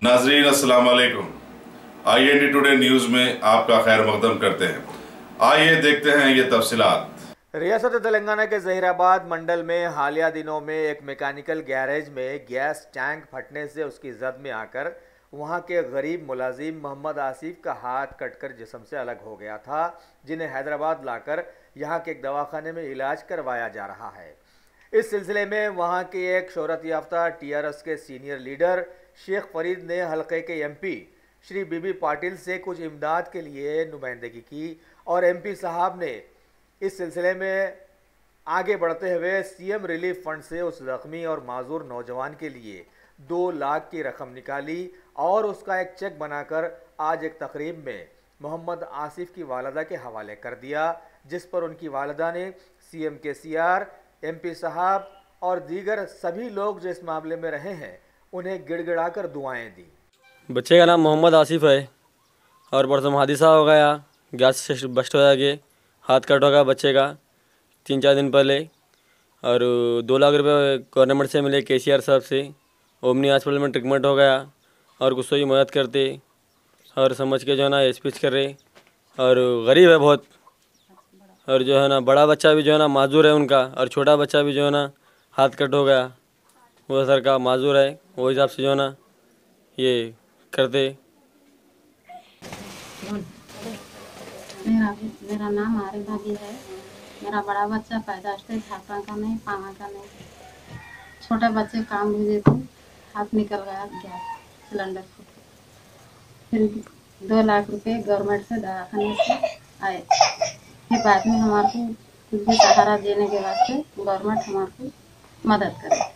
नाजरीन अस्सलाम वालेकुम। IND टुडे न्यूज में आपका खैर मकदम करते हैं। आइए देखते हैं ये तफसीलात। रियासत तेलंगाना के जहीराबाद मंडल में हालिया दिनों में एक मैकेनिकल गैरेज में गैस टैंक फटने से उसकी जद में आकर वहां के गरीब मुलाजिम मोहम्मद आसिफ का हाथ कटकर जिस्म से अलग हो गया था, जिन्हें हैदराबाद लाकर यहां के एक दवाखाने में इलाज करवाया जा रहा है। इस सिलसिले में वहां के एक शोहरत याफ्ता TRS के सीनियर लीडर शेख फरीद ने हल्के के MP श्री बीबी पाटिल से कुछ इमदाद के लिए नुमाइंदगी की और MP साहब ने इस सिलसिले में आगे बढ़ते हुए CM रिलीफ फंड से उस जख्मी और माजूर नौजवान के लिए 2 लाख की रकम निकाली और उसका एक चेक बनाकर आज एक तकरीब में मोहम्मद आसिफ की वालदा के हवाले कर दिया, जिस पर उनकी वालदा ने CM KCR, MP साहब और दीगर सभी लोग जो इस मामले में रहे हैं उन्हें गिड़गिड़ाकर दुआएं दी। बच्चे का नाम मोहम्मद आसिफ है और परसों हादसा हो गया, गैस से बस्ट हो गया, हाथ कट हो गया बच्चे का 3-4 दिन पहले और 2 लाख रुपए गवर्नमेंट से मिले KCR साहब से। ओमनी हॉस्पिटल में ट्रीटमेंट हो गया और कुछ ही मदद करते और समझ के जो है ना स्पीच कर रहे और गरीब है बहुत, और जो है ना बड़ा बच्चा भी जो है ना माजूर है उनका, और छोटा बच्चा भी जो है ना हाथ कट हो गया, वो सर का माजूर है, वो हिसाब से जो है ना ये करते। मेरा नाम आरिफ भाभी है। मेरा बड़ा बच्चा पैदाइश से हाथा का नहीं, पाना का नहीं। छोटे बच्चे काम भेजे थे, हाथ निकल गया गैस सिलेंडर को। फिर 2 लाख रुपए गवर्नमेंट से दवाखाने से आए। फिर बाद में हमारे को कुछ भी सहारा देने के वास्ते गवर्नमेंट हमारे को मदद करे।